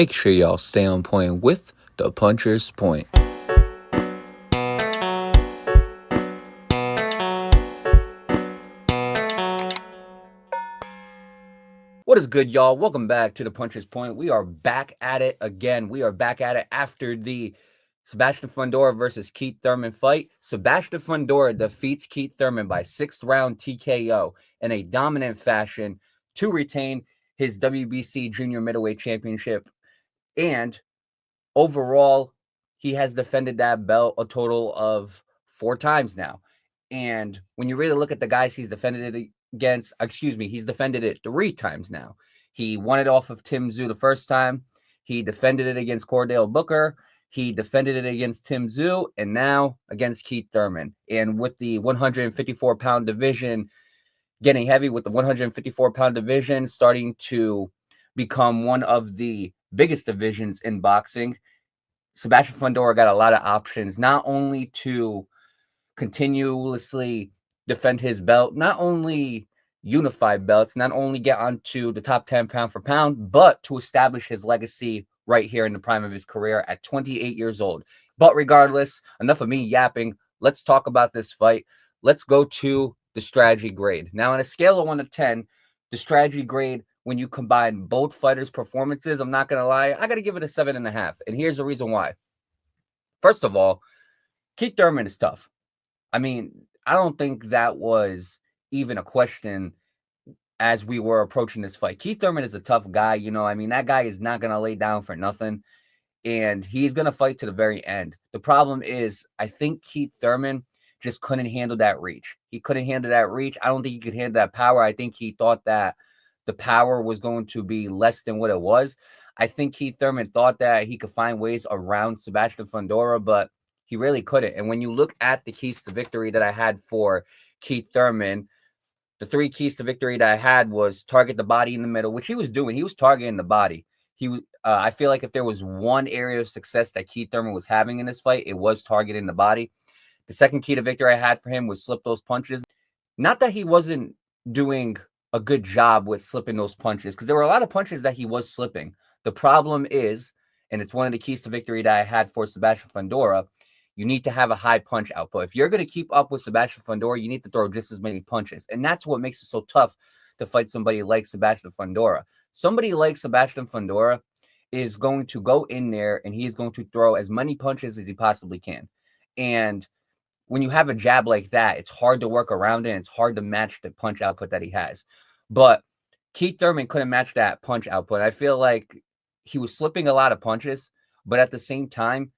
Make sure y'all stay on point with the Puncher's Point. What is good, y'all? Welcome back to the Puncher's Point. We are back at it again. We are back at it after the Sebastian Fundora versus Keith Thurman fight. Sebastian Fundora defeats Keith Thurman by 6th round TKO in a dominant fashion to retain his WBC Junior Middleweight Championship. And overall, he has defended that belt a total of 4 times now. And when you really look at the guys he's defended it against, he's defended it 3 times now. He won it off of Tszyu the first time. He defended it against Cordell Booker. He defended it against Tszyu, and now against Keith Thurman. And with the 154-pound division getting heavy, with the 154-pound division starting to become one of the biggest divisions in boxing, Sebastian Fundora got a lot of options, not only to continuously defend his belt, not only unify belts, not only get onto the top 10 pound for pound, but to establish his legacy right here in the prime of his career at 28 years old. But regardless, enough of me yapping. Let's talk about this fight. Let's go to the strategy grade. Now, on a scale of 1 to 10, the strategy grade, when you combine both fighters' performances, I'm not going to lie, I got to give it a 7.5. And here's the reason why. First of all, Keith Thurman is tough. I mean, I don't think that was even a question as we were approaching this fight. Keith Thurman is a tough guy. That guy is not going to lay down for nothing. And he's going to fight to the very end. The problem is, I think Keith Thurman just couldn't handle that reach. He couldn't handle that reach. I don't think he could handle that power. I think he thought that the power was going to be less than what it was. I think Keith Thurman thought that he could find ways around Sebastian Fundora, but he really couldn't. And when you look at the keys to victory that I had for Keith Thurman, the 3 keys to victory that I had was target the body in the middle, which he was doing. He was targeting the body. I feel like if there was one area of success that Keith Thurman was having in this fight, it was targeting the body. The second key to victory I had for him was slip those punches. Not that he wasn't doing a good job with slipping those punches, because there were a lot of punches that he was slipping. The problem is, and it's one of the keys to victory that I had for Sebastian Fundora, you need to have a high punch output. If you're going to keep up with Sebastian Fundora, you need to throw just as many punches. And that's what makes it so tough to fight somebody like Sebastian Fundora. Somebody like Sebastian Fundora is going to go in there and he is going to throw as many punches as he possibly can. And when you have a jab like that, it's hard to work around it. And it's hard to match the punch output that he has. But Keith Thurman couldn't match that punch output. I feel like he was slipping a lot of punches, but at the same time,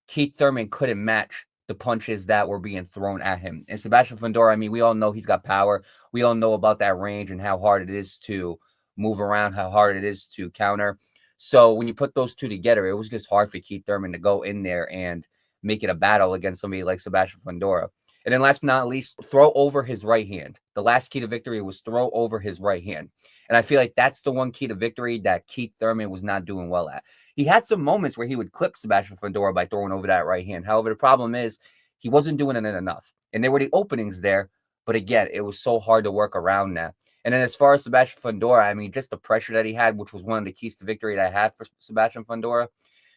Keith Thurman couldn't match the punches that were being thrown at him. And Sebastian Fundora, we all know he's got power. We all know about that range and how hard it is to move around, how hard it is to counter. So when you put those two together, it was just hard for Keith Thurman to go in there and make it a battle against somebody like Sebastian Fundora. And then last but not least, throw over his right hand. The last key to victory was throw over his right hand. And I feel like that's the one key to victory that Keith Thurman was not doing well at. He had some moments where he would clip Sebastian Fundora by throwing over that right hand. However, the problem is he wasn't doing it enough. And there were the openings there. But again, it was so hard to work around that. And then as far as Sebastian Fundora, just the pressure that he had, which was one of the keys to victory that I had for Sebastian Fundora,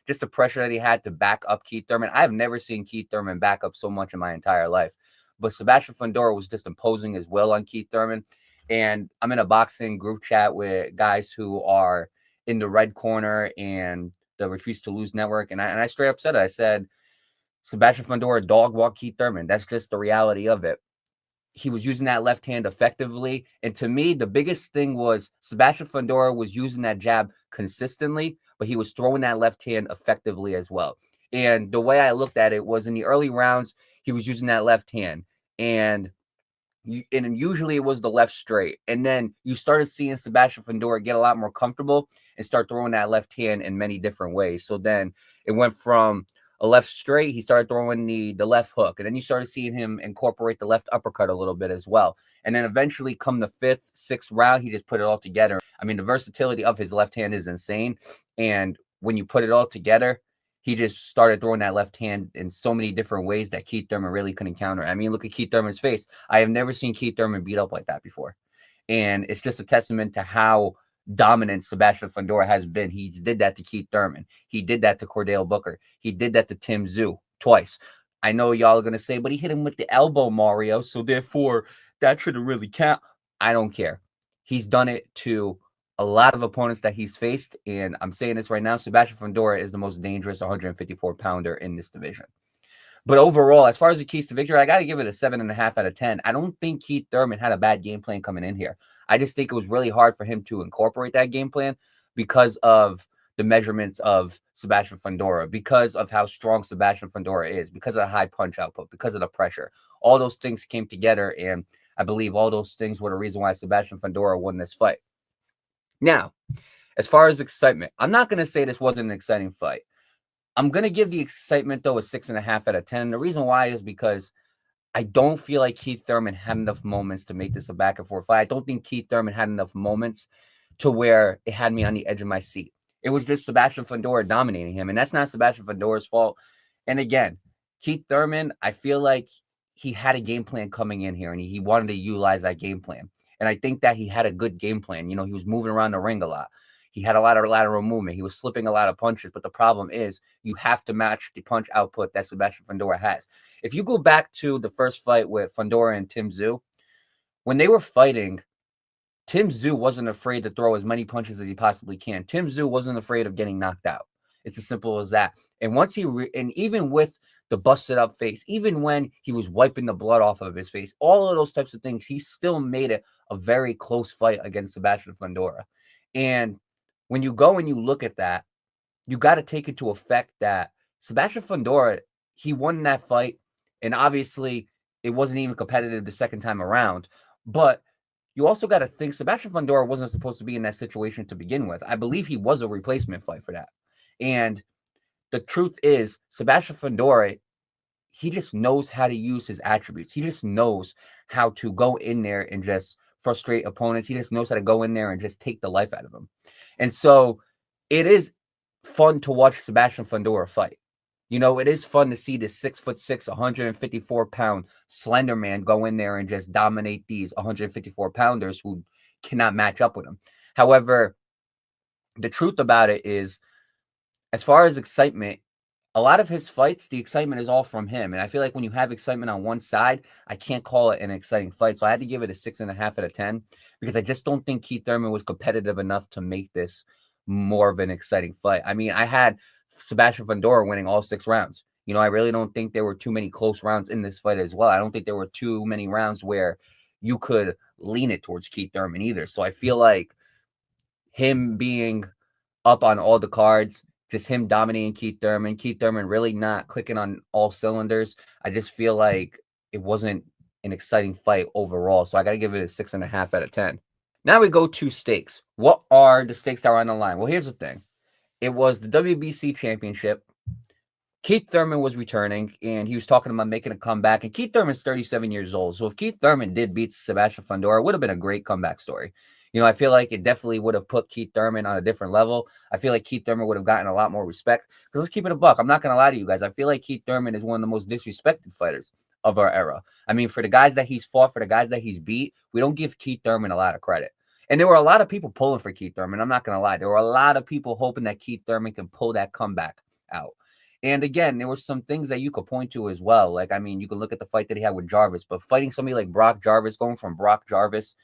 just the pressure that he had to back up Keith Thurman. I've never seen Keith Thurman back up so much in my entire life. But Sebastian Fundora was just imposing his will on Keith Thurman. And I'm in a boxing group chat with guys who are in the red corner and the Refuse to Lose network. And I straight up said it. I said, Sebastian Fundora dog walked Keith Thurman. That's just the reality of it. He was using that left hand effectively. And to me, the biggest thing was Sebastian Fundora was using that jab consistently, but he was throwing that left hand effectively as well. And the way I looked at it was in the early rounds, he was using that left hand. And usually it was the left straight. And then you started seeing Sebastian Fundora get a lot more comfortable and start throwing that left hand in many different ways. So then it went from a left straight, he started throwing the left hook. And then you started seeing him incorporate the left uppercut a little bit as well. And then eventually come the 5th, 6th round, he just put it all together. The versatility of his left hand is insane. And when you put it all together, he just started throwing that left hand in so many different ways that Keith Thurman really couldn't counter. Look at Keith Thurman's face. I have never seen Keith Thurman beat up like that before. And it's just a testament to how dominant Sebastian Fundora has been. He did that to Keith Thurman. He did that to Cordell Booker. He did that to Tszyu twice. I know y'all are going to say, but he hit him with the elbow, Mario, so therefore that shouldn't really count. I don't care. He's done it to a lot of opponents that he's faced, and I'm saying this right now, Sebastian Fundora is the most dangerous 154-pounder in this division. But overall, as far as the keys to victory, I got to give it a 7.5 out of 10. I don't think Keith Thurman had a bad game plan coming in here. I just think it was really hard for him to incorporate that game plan because of the measurements of Sebastian Fundora, because of how strong Sebastian Fundora is, because of the high punch output, because of the pressure. All those things came together, and I believe all those things were the reason why Sebastian Fundora won this fight. Now, as far as excitement, I'm not going to say this wasn't an exciting fight. I'm going to give the excitement, though, a 6.5 out of 10. The reason why is because I don't feel like Keith Thurman had enough moments to make this a back-and-forth fight. I don't think Keith Thurman had enough moments to where it had me on the edge of my seat. It was just Sebastian Fundora dominating him, and that's not Sebastian Fundora's fault. And again, Keith Thurman, I feel like he had a game plan coming in here, and he wanted to utilize that game plan. And I think that he had a good game plan. You know, he was moving around the ring a lot. He had a lot of lateral movement. He was slipping a lot of punches. But the problem is you have to match the punch output that Sebastian Fundora has. If you go back to the first fight with Fundora and Tszyu, when they were fighting, Tszyu wasn't afraid to throw as many punches as he possibly can. Tszyu wasn't afraid of getting knocked out. It's as simple as that. And once and even with the busted up face, even when he was wiping the blood off of his face, all of those types of things, he still made it a very close fight against Sebastian Fundora. And when you go and you look at that, you got to take into effect that Sebastian Fundora, he won that fight, and obviously it wasn't even competitive the second time around. But you also got to think Sebastian Fundora wasn't supposed to be in that situation to begin with. I believe he was a replacement fight for that. And the truth is, Sebastian Fundora, he just knows how to use his attributes. He just knows how to go in there and just frustrate opponents. He just knows how to go in there and just take the life out of them. And so it is fun to watch Sebastian Fundora fight. You know, it is fun to see this 6'6", 154-pound slender man go in there and just dominate these 154-pounders who cannot match up with him. However, the truth about it is, as far as excitement, a lot of his fights, the excitement is all from him. And I feel like when you have excitement on one side, I can't call it an exciting fight. So I had to give it a 6.5 out of 10 because I just don't think Keith Thurman was competitive enough to make this more of an exciting fight. I mean, I had Sebastian Fundora winning all 6 rounds. You know, I really don't think there were too many close rounds in this fight as well. I don't think there were too many rounds where you could lean it towards Keith Thurman either. So I feel like him being up on all the cards, just him dominating Keith Thurman really not clicking on all cylinders. I just feel like it wasn't an exciting fight overall. So I got to give it a 6.5 out of 10. Now we go to stakes. What are the stakes that are on the line? Well, here's the thing. It was the WBC championship. Keith Thurman was returning, and he was talking about making a comeback. And Keith Thurman's 37 years old. So if Keith Thurman did beat Sebastian Fundora, it would have been a great comeback story. You know, I feel like it definitely would have put Keith Thurman on a different level. I feel like Keith Thurman would have gotten a lot more respect. Because let's keep it a buck. I'm not going to lie to you guys. I feel like Keith Thurman is one of the most disrespected fighters of our era. I mean, for the guys that he's fought, for the guys that he's beat, we don't give Keith Thurman a lot of credit. And there were a lot of people pulling for Keith Thurman. I'm not going to lie. There were a lot of people hoping that Keith Thurman can pull that comeback out. And again, there were some things that you could point to as well. Like, I mean, you can look at the fight that he had with Jarvis, but fighting somebody like Brock Jarvis, going from Brock Jarvis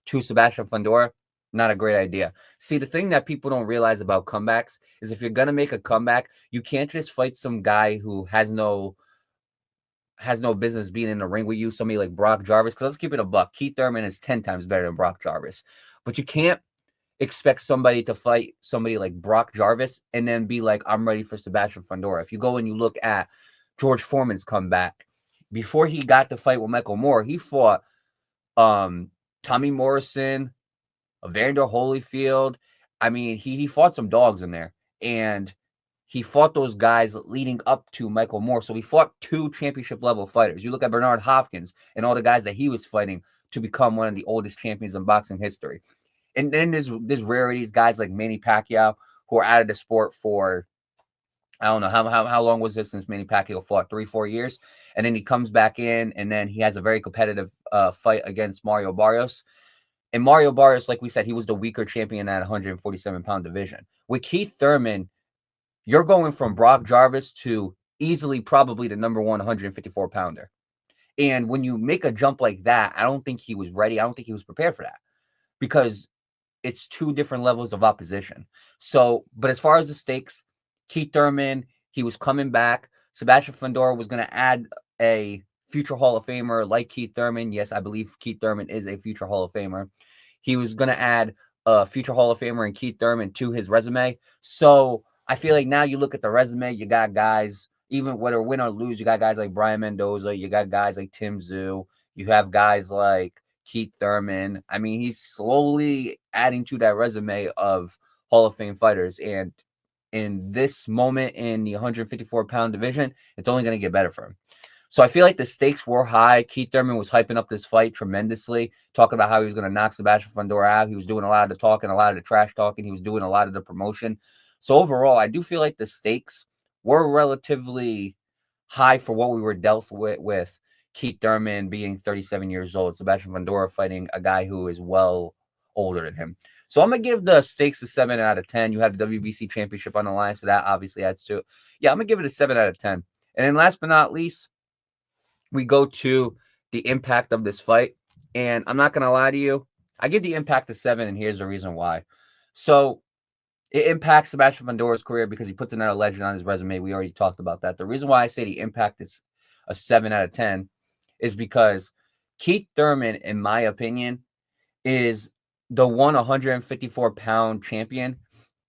to Sebastian Fundora, not a great idea. See, the thing that people don't realize about comebacks is if you're going to make a comeback, you can't just fight some guy who has no business being in the ring with you, somebody like Brock Jarvis, because let's keep it a buck. Keith Thurman is 10 times better than Brock Jarvis. But you can't expect somebody to fight somebody like Brock Jarvis and then be like, I'm ready for Sebastian Fundora. If you go and you look at George Foreman's comeback, before he got to fight with Michael Moore, he fought Tommy Morrison, Evander Holyfield. I mean, he fought some dogs in there. And he fought those guys leading up to Michael Moore. So he fought 2 championship-level fighters. You look at Bernard Hopkins and all the guys that he was fighting to become one of the oldest champions in boxing history. And then there's rarities, guys like Manny Pacquiao, who are out of the sport for, I don't know, how long was this since Manny Pacquiao fought? 3-4 years? And then he comes back in, and then he has a very competitive fight against Mario Barrios. And Mario Barrios, like we said, he was the weaker champion at 147-pound division. With Keith Thurman, you're going from Brock Jarvis to easily probably the number one 154-pounder. And when you make a jump like that, I don't think he was ready. I don't think he was prepared for that because it's two different levels of opposition. So, but as far as the stakes, Keith Thurman, he was coming back. Sebastian Fundora was going to add a future Hall of Famer like Keith Thurman. Yes, I believe Keith Thurman is a future Hall of Famer. He was going to add a future Hall of Famer and Keith Thurman to his resume. So I feel like now you look at the resume, you got guys, even whether win or lose, you got guys like Brian Mendoza, you got guys like Tszyu, you have guys like Keith Thurman. I mean, he's slowly adding to that resume of Hall of Fame fighters. And in this moment in the 154-pound division, it's only going to get better for him. So I feel like the stakes were high. Keith Thurman was hyping up this fight tremendously, talking about how he was going to knock Sebastian Fundora out. He was doing a lot of the talking, a lot of the trash talking. He was doing a lot of the promotion. So overall, I do feel like the stakes were relatively high for what we were dealt with Keith Thurman being 37 years old, Sebastian Fundora fighting a guy who is well older than him. So I'm going to give the stakes a 7 out of 10. You have the WBC championship on the line, so that obviously adds to it. Yeah, I'm going to give it a 7 out of 10. And then last but not least, we go to the impact of this fight. And I'm not going to lie to you, I give the impact a 7, and here's the reason why. So it impacts Sebastian Fundora's career because he puts another legend on his resume. We already talked about that. The reason why I say the impact is a 7 out of 10 is because Keith Thurman, in my opinion, is the 154-pound champion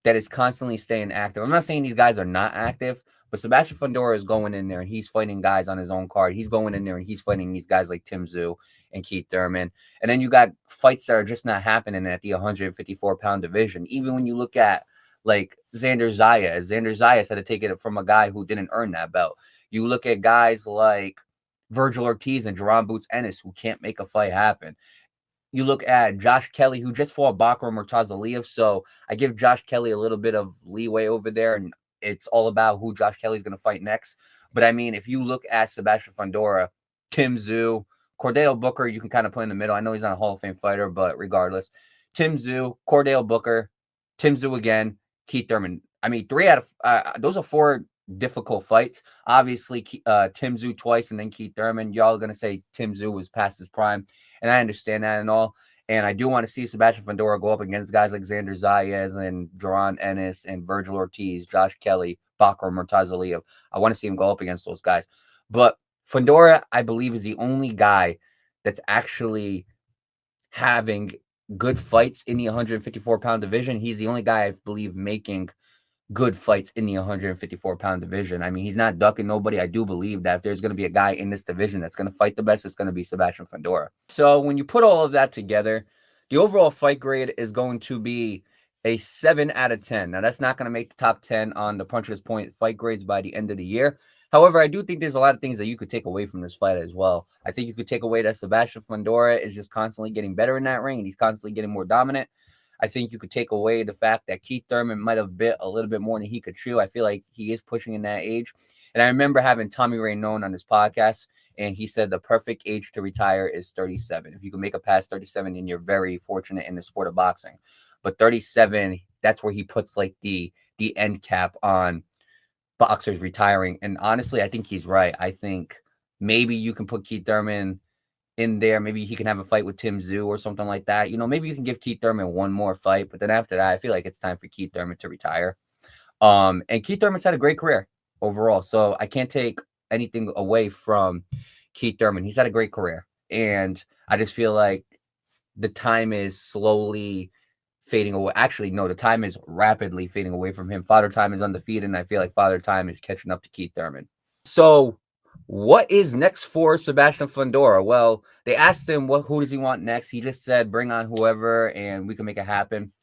that is constantly staying active. I'm not saying these guys are not active, but Sebastian Fundora is going in there and he's fighting guys on his own card. He's going in there and he's fighting these guys like Tszyu and Keith Thurman. And then you got fights that are just not happening at the 154-pound division. Even when you look at like Xander Zayas had to take it from a guy who didn't earn that belt. You look at guys like Virgil Ortiz and Jerron Boots Ennis who can't make a fight happen. You look at Josh Kelly, who just fought Bakr Murtazaliyev. So I give Josh Kelly a little bit of leeway over there, and it's all about who Josh Kelly's going to fight next. But I mean, if you look at Sebastian Fundora, Tszyu, Cordell Booker, you can kind of put in the middle. I know he's not a Hall of Fame fighter, but regardless, Tszyu, Cordell Booker, Tszyu again, Keith Thurman. I mean, 3 out of those are 4 difficult fights. Obviously, Tszyu twice and then Keith Thurman. Y'all are going to say Tszyu was past his prime, and I understand that and all. And I do want to see Sebastian Fundora go up against guys like Xander Zayas and Jerron Ennis and Virgil Ortiz, Josh Kelly, Bakr Murtazaliyev. I want to see him go up against those guys. But Fundora, I believe, is the only guy that's actually having good fights in the 154-pound division. He's the only guy, I believe, making good fights in the 154-pound division. I mean, he's not ducking nobody. I do believe that if there's going to be a guy in this division that's going to fight the best, it's going to be Sebastian Fundora. So when you put all of that together, the overall fight grade is going to be a 7 out of 10. Now, that's not going to make the top 10 on the Puncher's Point fight grades by the end of the year. However, I do think there's a lot of things that you could take away from this fight as well. I think you could take away that Sebastian Fundora is just constantly getting better in that ring, and he's constantly getting more dominant. I think you could take away the fact that Keith Thurman might have bit a little bit more than he could chew. I feel like he is pushing in that age. And I remember having Tommy Rainone on this podcast, and he said the perfect age to retire is 37. If you can make it past 37, then you're very fortunate in the sport of boxing. But 37, that's where he puts like the end cap on boxers retiring. And honestly, I think he's right. I think maybe you can put Keith Thurman in there. Maybe he can have a fight with Tszyu or something like that. You know, maybe you can give Keith Thurman one more fight, but then after that, I feel like it's time for Keith Thurman to retire. And Keith Thurman's had a great career overall, so I can't take anything away from Keith Thurman. He's had a great career, and I just feel like the time is slowly fading away. Actually, no, the time is rapidly fading away from him. Father Time is undefeated, and I feel like Father Time is catching up to Keith Thurman. So what is next for Sebastian Fundora? Well, they asked him who does he want next. He just said, bring on whoever and we can make it happen.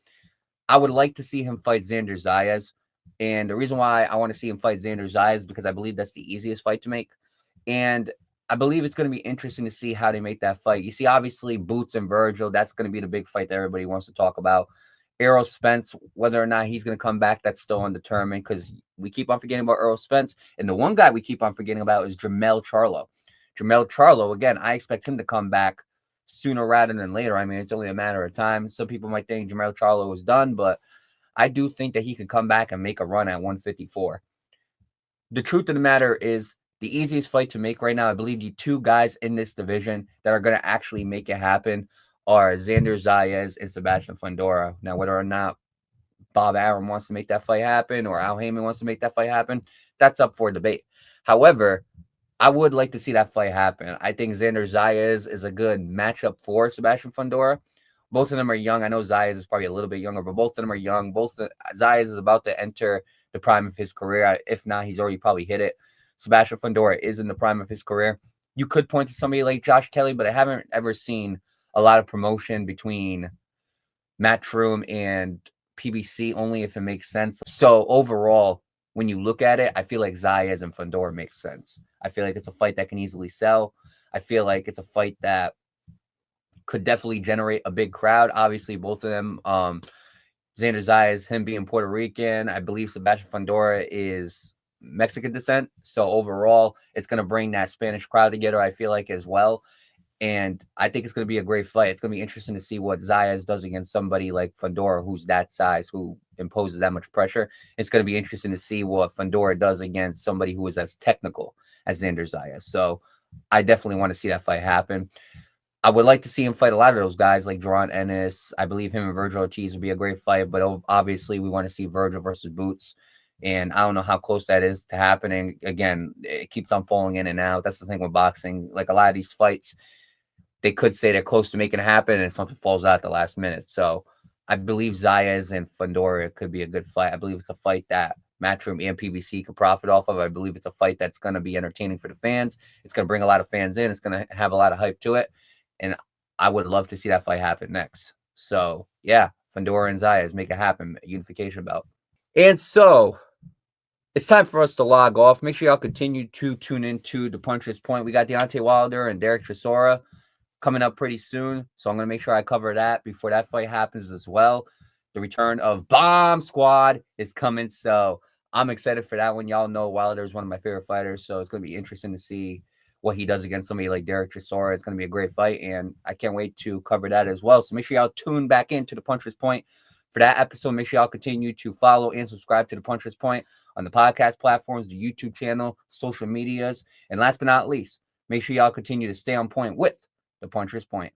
I would like to see him fight Xander Zayas. And the reason why I want to see him fight Xander Zayas is because I believe that's the easiest fight to make. And I believe it's going to be interesting to see how they make that fight. You see, obviously, Boots and Virgil, that's going to be the big fight that everybody wants to talk about. Errol Spence, whether or not he's going to come back, that's still undetermined because we keep on forgetting about Errol Spence. And the one guy we keep on forgetting about is Jermell Charlo. Jermell Charlo, again, I expect him to come back sooner rather than later. I mean, it's only a matter of time. Some people might think Jermell Charlo was done, but I do think that he could come back and make a run at 154. The truth of the matter is, the easiest fight to make right now, I believe the two guys in this division that are going to actually make it happen are Xander Zayas and Sebastian Fundora. Now, whether or not Bob Arum wants to make that fight happen or Al Heyman wants to make that fight happen, that's up for debate. However, I would like to see that fight happen. I think Xander Zayas is a good matchup for Sebastian Fundora. Both of them are young. I know Zayas is probably a little bit younger, but both of them are young. Zayas is about to enter the prime of his career. If not, he's already probably hit it. Sebastian Fundora is in the prime of his career. You could point to somebody like Josh Kelly, but I haven't ever seen a lot of promotion between Matchroom and PBC, only if it makes sense. So overall, when you look at it, I feel like Zayas and Fundora makes sense. I feel like it's a fight that can easily sell. I feel like it's a fight that could definitely generate a big crowd. Obviously, both of them, Xander Zayas, him being Puerto Rican, I believe Sebastian Fundora is Mexican descent. So overall, it's going to bring that Spanish crowd together, I feel like, as well. And I think it's going to be a great fight. It's going to be interesting to see what Zayas does against somebody like Fundora, who's that size, who imposes that much pressure. It's going to be interesting to see what Fundora does against somebody who is as technical as Xander Zayas. So I definitely want to see that fight happen. I would like to see him fight a lot of those guys like Duran Ennis. I believe him and Virgil Ortiz would be a great fight, but obviously we want to see Virgil versus Boots. And I don't know how close that is to happening. Again, it keeps on falling in and out. That's the thing with boxing. Like a lot of these fights, they could say they're close to making it happen and something falls out at the last minute. So I believe Zayas and Fundora could be a good fight. I believe it's a fight that Matchroom and PBC could profit off of. I believe it's a fight that's going to be entertaining for the fans. It's going to bring a lot of fans in. It's going to have a lot of hype to it. And I would love to see that fight happen next. So, yeah, Fundora and Zayas make it happen. Unification bout. And so it's time for us to log off. Make sure y'all continue to tune into the Puncher's Point. We got Deontay Wilder and Derek Chisora coming up pretty soon. So I'm going to make sure I cover that before that fight happens as well. The return of Bomb Squad is coming. So I'm excited for that one. Y'all know Wilder is one of my favorite fighters. So it's going to be interesting to see what he does against somebody like Derek Chisora. It's going to be a great fight. And I can't wait to cover that as well. So make sure y'all tune back into the Puncher's Point for that episode. Make sure y'all continue to follow and subscribe to the Puncher's Point on the podcast platforms, the YouTube channel, social medias. And last but not least, make sure y'all continue to stay on point with the Puncher's Point.